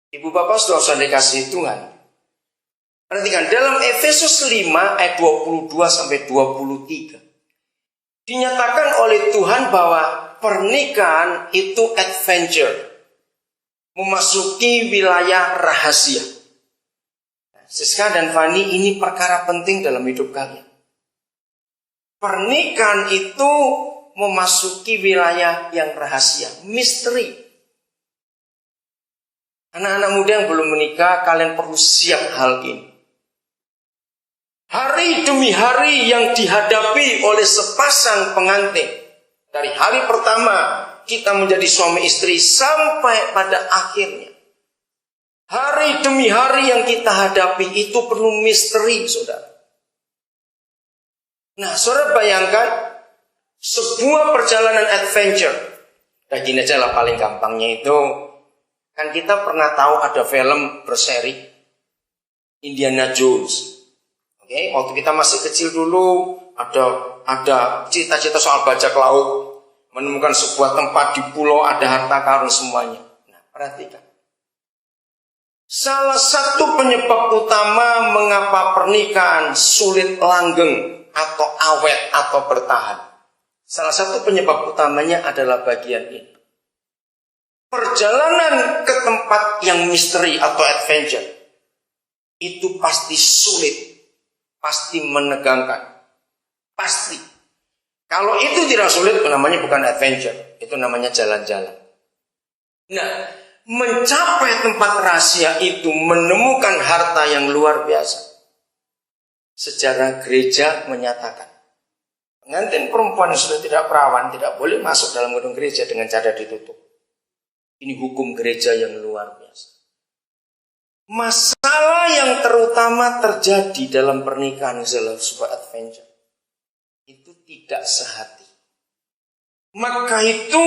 Ibu bapak saudara dikasihi Tuhan. Perhatikan dalam Efesus 5 ayat 22 sampai 23. Dinyatakan oleh Tuhan bahwa pernikahan itu adventure. Memasuki wilayah rahasia. Siska dan Fani, ini perkara penting dalam hidup kalian. Pernikahan itu memasuki wilayah yang rahasia, misteri. Anak-anak muda yang belum menikah, kalian perlu siap hal ini. Hari demi hari yang dihadapi oleh sepasang pengantin. Dari hari pertama kita menjadi suami istri sampai pada akhirnya. Hari demi hari yang kita hadapi itu penuh misteri, saudara. Nah, saudara bayangkan sebuah perjalanan adventure. Nah, gini aja lah paling gampangnya itu. Kan kita pernah tahu ada film berseri Indiana Jones. Oke, waktu kita masih kecil dulu ada cita-cita soal bajak laut, menemukan sebuah tempat di pulau ada harta karun semuanya. Nah, perhatikan. Salah satu penyebab utama mengapa pernikahan sulit langgeng atau awet atau bertahan. Salah satu penyebab utamanya adalah bagian ini. Perjalanan ke tempat yang misteri atau adventure itu pasti sulit, pasti menegangkan, pasti. Kalau itu tidak sulit, namanya bukan adventure, itu namanya jalan-jalan. Nah, mencapai tempat rahasia itu menemukan harta yang luar biasa. Sejarah gereja menyatakan pengantin perempuan yang sudah tidak perawan tidak boleh masuk dalam gedung gereja dengan cadar ditutup. Ini hukum gereja yang luar biasa. Masalah yang terutama terjadi dalam pernikahan adalah sebuah adventure. Itu tidak sehati. Maka itu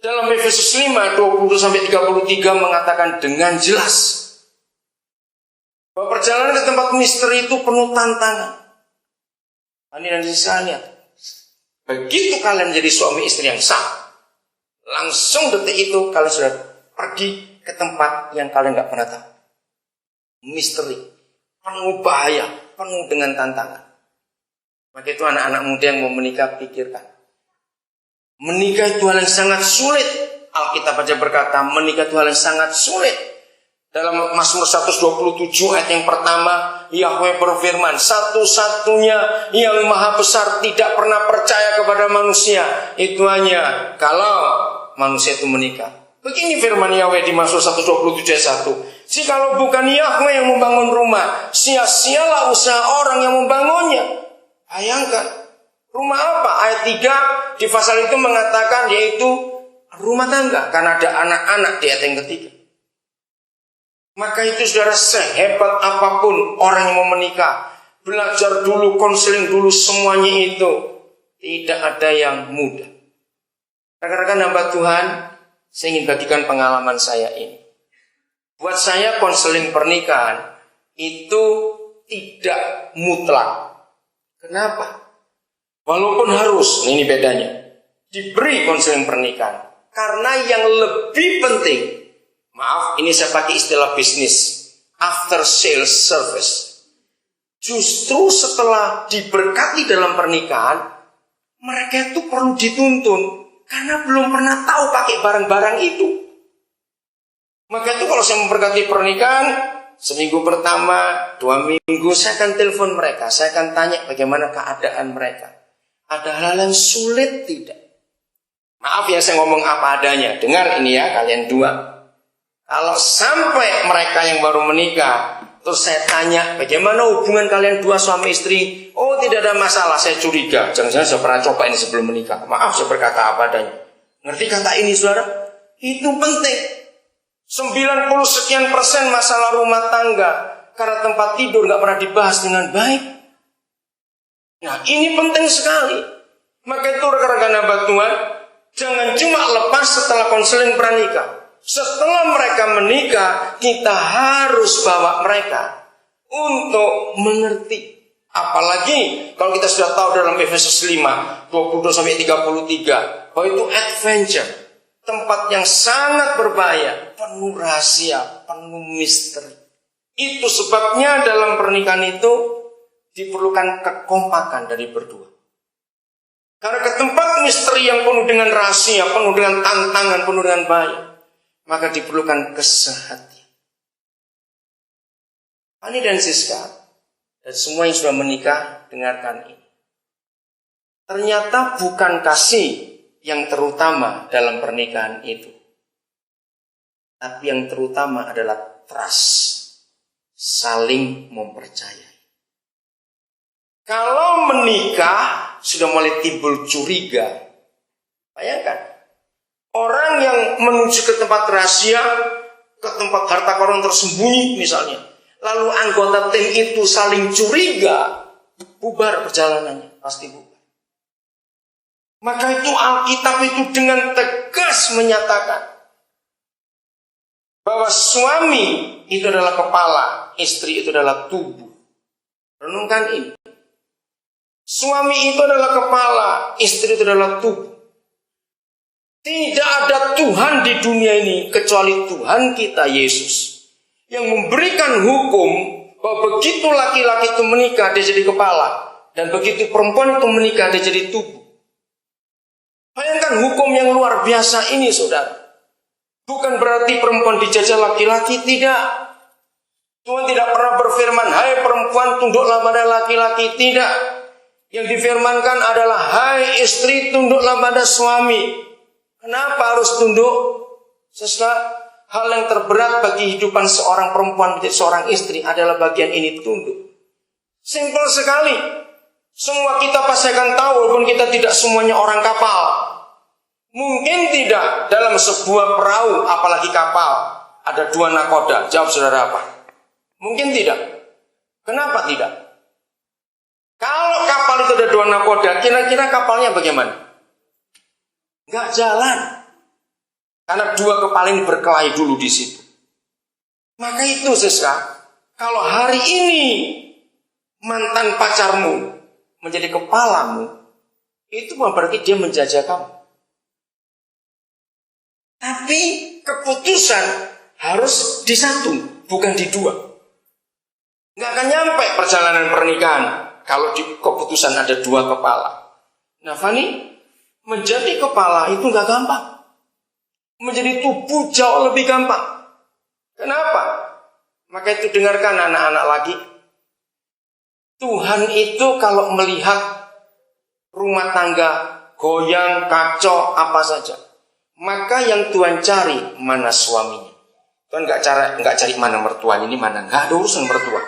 dalam Efesus 5, 20-33 mengatakan dengan jelas bahwa perjalanan ke tempat misteri itu penuh tantangan. Ani dan sekalian, begitu kalian menjadi suami istri yang sah, langsung detik itu kalian sudah pergi ke tempat yang kalian gak pernah tahu. Misteri, penuh bahaya, penuh dengan tantangan. Maka itu anak-anak muda yang mau menikah, pikirkan. Menikah itu hal yang sangat sulit. Alkitab aja berkata, menikah itu hal yang sangat sulit. Dalam Mazmur 127 ayat yang pertama, Yahweh berfirman, satu-satunya yang maha besar tidak pernah percaya kepada manusia. Itu hanya kalau manusia itu menikah. Begini firman Yahweh di Mazmur 127 ayat 1. Jikalau bukan Yahweh yang membangun rumah, sia-sialah usaha orang yang membangunnya. Bayangkan. Rumah apa? Ayat 3 di pasal itu mengatakan yaitu rumah tangga. Karena ada anak-anak di ayat yang ketiga. Maka itu saudara, sehebat apapun orang yang mau menikah, belajar dulu, konseling dulu, semuanya itu tidak ada yang mudah. Rekan-rekan hamba Tuhan, saya ingin bagikan pengalaman saya ini. Buat saya konseling pernikahan itu tidak mutlak. Kenapa? Walaupun harus, ini bedanya, diberi konseling pernikahan. Karena yang lebih penting, maaf, ini saya pakai istilah bisnis, after sales service. Justru setelah diberkati dalam pernikahan, mereka itu perlu dituntun. Karena belum pernah tahu pakai barang-barang itu. Maka itu kalau saya memberkati pernikahan, seminggu pertama, 2 minggu, saya akan telepon mereka. Saya akan tanya bagaimana keadaan mereka. Ada hal yang sulit tidak? Maaf ya saya ngomong apa adanya. Dengar ini ya kalian dua. Kalau sampai mereka yang baru menikah, terus saya tanya bagaimana hubungan kalian dua suami istri. Oh tidak ada masalah, saya curiga. Jangan-jangan saya pernah coba ini sebelum menikah. Maaf saya berkata apa adanya. Ngerti kata ini saudara? Itu penting. 90% masalah rumah tangga karena tempat tidur gak pernah dibahas dengan baik. Nah ini penting sekali. Maka itu rekan-rekan hamba Tuhan, jangan cuma lepas setelah konseling pranikah. Setelah mereka menikah, kita harus bawa mereka untuk mengerti. Apalagi kalau kita sudah tahu dalam Efesus 5, 22-33, bahwa itu adventure. tempat yang sangat berbahaya, penuh rahasia, penuh misteri. Itu sebabnya dalam pernikahan itu diperlukan kekompakan dari berdua. Karena ke tempat misteri yang penuh dengan rahasia, penuh dengan tantangan, penuh dengan bahaya, maka diperlukan kesehatian. Ani dan Siska, dan semua yang sudah menikah, dengarkan ini. Ternyata bukan kasih yang terutama dalam pernikahan itu. Tapi yang terutama adalah trust, saling mempercayai. Kalau menikah sudah mulai timbul curiga. Bayangkan, orang yang menuju ke tempat rahasia, ke tempat harta karun tersembunyi misalnya, lalu anggota tim itu saling curiga, bubar perjalanannya, pasti bubar. Maka itu Alkitab itu dengan tegas menyatakan bahwa suami itu adalah kepala, istri itu adalah tubuh. Renungkan ini. Suami itu adalah kepala, istri itu adalah tubuh. Tidak ada Tuhan di dunia ini kecuali Tuhan kita Yesus yang memberikan hukum bahwa begitu laki-laki itu menikah dia jadi kepala, dan begitu perempuan itu menikah dia jadi tubuh. Bayangkan hukum yang luar biasa ini, saudara. Bukan berarti perempuan dijajah laki-laki, tidak. Tuhan tidak pernah berfirman, hai perempuan tunduklah pada laki-laki, tidak. Yang difirmankan adalah, hai istri tunduklah pada suami. Kenapa harus tunduk? Hal yang terberat bagi kehidupan seorang perempuan menjadi seorang istri adalah bagian ini, tunduk. Simpel sekali. Semua kita pasti akan tahu, walaupun kita tidak semuanya orang kapal. Mungkin tidak dalam sebuah perahu, apalagi kapal, ada 2 nakoda. Jawab saudara apa? Mungkin tidak. Kenapa tidak? Kalau kapal itu ada 2 nakoda, kira-kira kapalnya bagaimana? Nggak jalan. Karena 2 kepala ini berkelahi dulu di situ. Maka itu Siska, kalau hari ini mantan pacarmu menjadi kepalamu, itu berarti dia menjajah kamu. Tapi keputusan harus di 1, bukan di 2. Nggak akan nyampe perjalanan pernikahan kalau di keputusan ada 2 kepala. Nah Fani, menjadi kepala itu nggak gampang. Menjadi tubuh jauh lebih gampang. Kenapa? Maka itu dengarkan anak-anak lagi. Tuhan itu kalau melihat rumah tangga goyang, kacau, apa saja, maka yang Tuhan cari mana suaminya. Tuhan nggak cari mana mertuanya, ini mana, nggak ada urusan mertua.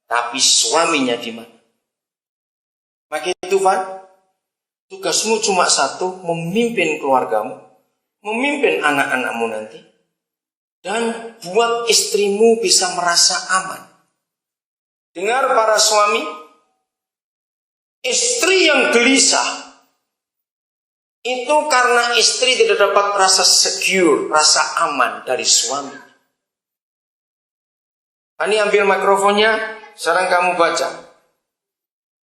Tapi suaminya di mana. Maka itu Tuhan, tugasmu cuma 1, memimpin keluargamu, memimpin anak-anakmu nanti, dan buat istrimu bisa merasa aman. Dengar para suami, istri yang gelisah itu karena istri tidak dapat rasa secure, rasa aman dari suami. Ini ambil mikrofonnya, sekarang kamu baca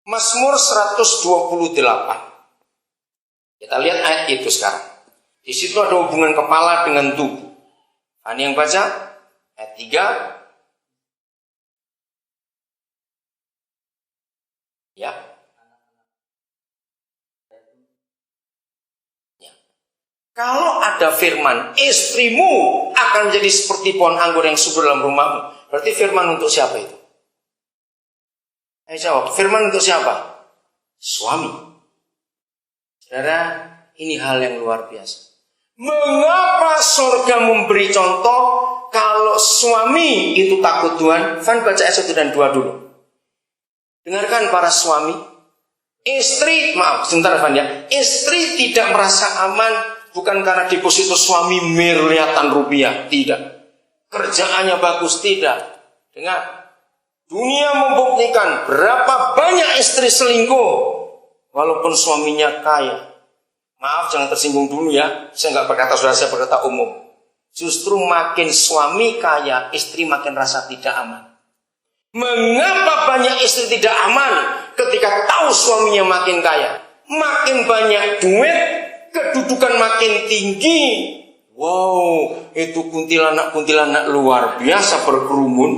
Mazmur 128. Kita lihat ayat itu sekarang. Di situ ada hubungan kepala dengan tubuh. Ini yang baca ayat 3. Ya. Kalau ada firman, istrimu akan menjadi seperti pohon anggur yang subur dalam rumahmu. Berarti firman untuk siapa itu? Ayo jawab, firman untuk siapa? Suami. Saudara, ini hal yang luar biasa. Mengapa surga memberi contoh kalau suami itu takut Tuhan? Van baca ayat 1 dan 2 dulu. Dengarkan para suami. Istri, maaf sebentar Van ya. Istri tidak merasa aman bukan karena deposito suami miliaran rupiah. Tidak. Kerjaannya bagus, tidak. Dengar. Dunia membuktikan berapa banyak istri selingkuh walaupun suaminya kaya. Maaf jangan tersinggung dulu ya. Saya nggak berkata saudara, saya berkata umum. Justru makin suami kaya, istri makin rasa tidak aman. Mengapa banyak istri tidak aman ketika tahu suaminya makin kaya? Makin banyak duit, kedudukan makin tinggi. Wow, itu kuntilanak-kuntilanak luar biasa berkerumun.